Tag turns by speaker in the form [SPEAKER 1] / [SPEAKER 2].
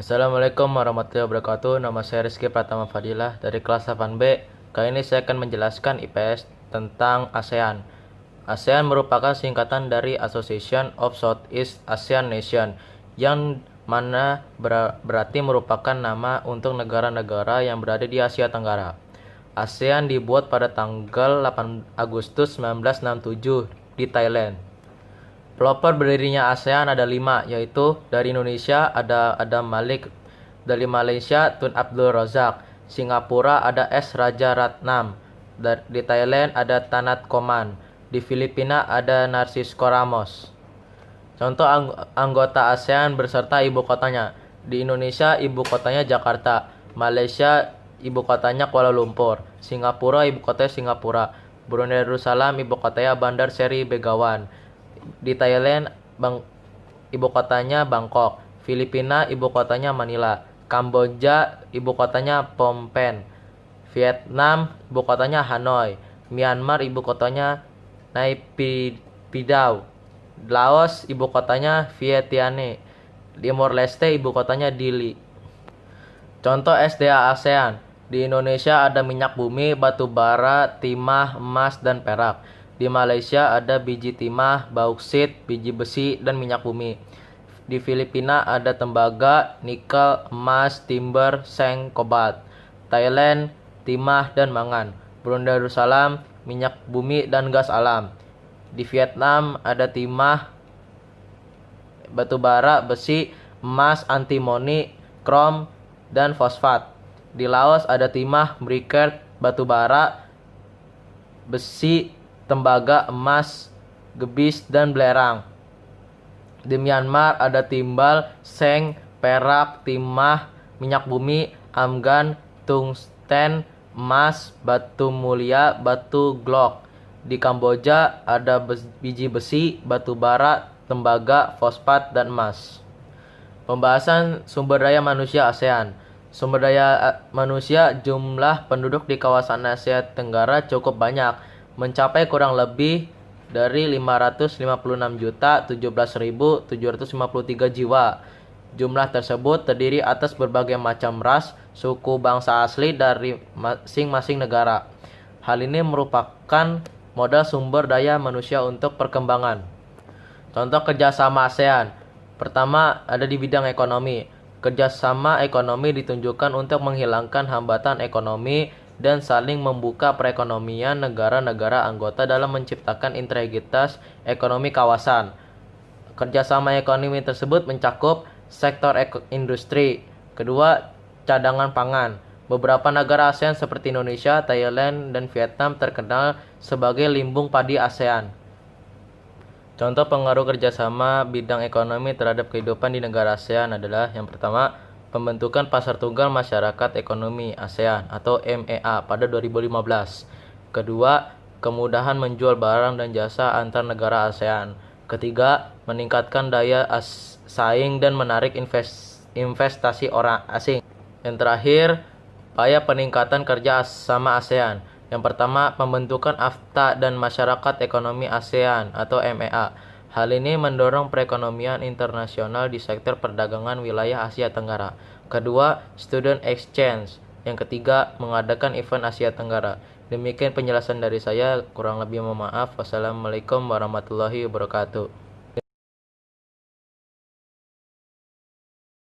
[SPEAKER 1] Assalamualaikum warahmatullahi wabarakatuh. Nama saya Rizky Pratama Fadilah dari kelas 8B. Kali ini saya akan menjelaskan IPS tentang ASEAN. ASEAN merupakan singkatan dari Association of Southeast Asian Nation, yang mana berarti merupakan nama untuk negara-negara yang berada di Asia Tenggara. ASEAN dibuat pada tanggal 8 Agustus 1967 di Thailand. Pelopor berdirinya ASEAN ada 5, yaitu dari Indonesia ada Adam Malik, dari Malaysia Tun Abdul Razak, Singapura ada S. Raja Ratnam, di Thailand ada Tanat Koman, di Filipina ada Narcisco Ramos. Contoh anggota ASEAN beserta ibu kotanya. Di Indonesia ibu kotanya Jakarta, Malaysia ibu kotanya Kuala Lumpur, Singapura ibu kotanya Singapura, Brunei Darussalam ibu kotanya Bandar Seri Begawan. Di Thailand ibu kotanya Bangkok, Filipina ibu kotanya Manila, Kamboja ibu kotanya Phnom Penh, Vietnam ibu kotanya Hanoi, Myanmar ibu kotanya Naypyidaw, Laos ibu kotanya Vientiane, Timor Leste ibu kotanya Dili. Contoh SDA ASEAN. Di Indonesia ada minyak bumi, batu bara, timah, emas, dan perak. Di Malaysia ada biji timah, bauksit, biji besi, dan minyak bumi. Di Filipina ada tembaga, nikel, emas, timber, seng, kobalt. Thailand, timah, dan mangan. Brunei Darussalam, minyak bumi dan gas alam. Di Vietnam ada timah, batu bara, besi, emas, antimoni, krom, dan fosfat. Di Laos ada timah, briket, batu bara, besi, tembaga, emas, gebis, dan belerang. Di Myanmar ada timbal, seng, perak, timah, minyak bumi, argan, tungsten, emas, batu mulia, batu glock. Di Kamboja ada biji besi, batu bara, tembaga, fosfat, dan emas. Pembahasan sumber daya manusia ASEAN. Sumber daya manusia, jumlah penduduk di kawasan Asia Tenggara cukup banyak, mencapai kurang lebih dari 556.017.753 jiwa. Jumlah tersebut terdiri atas berbagai macam ras, suku, bangsa asli dari masing-masing negara. Hal ini merupakan modal sumber daya manusia untuk perkembangan. Contoh kerjasama ASEAN. Pertama, ada di bidang ekonomi. Kerjasama ekonomi ditunjukkan untuk menghilangkan hambatan ekonomi dan saling membuka perekonomian negara-negara anggota dalam menciptakan integritas ekonomi kawasan. Kerjasama ekonomi tersebut mencakup sektor industri. Kedua, cadangan pangan. Beberapa negara ASEAN seperti Indonesia, Thailand, dan Vietnam terkenal sebagai limbung padi ASEAN. Contoh pengaruh kerjasama bidang ekonomi terhadap kehidupan di negara ASEAN adalah yang pertama, pembentukan Pasar Tunggal Masyarakat Ekonomi ASEAN atau MEA pada 2015. Kedua, kemudahan menjual barang dan jasa antar negara ASEAN. Ketiga, meningkatkan daya saing dan menarik investasi orang asing. Yang terakhir, upaya peningkatan kerja sama ASEAN. Yang pertama, pembentukan AFTA dan Masyarakat Ekonomi ASEAN atau MEA. Hal ini mendorong perekonomian internasional di sektor perdagangan wilayah Asia Tenggara. Kedua, student exchange. Yang ketiga, mengadakan event Asia Tenggara. Demikian penjelasan dari saya, kurang lebih mohon maaf. Wassalamualaikum warahmatullahi wabarakatuh.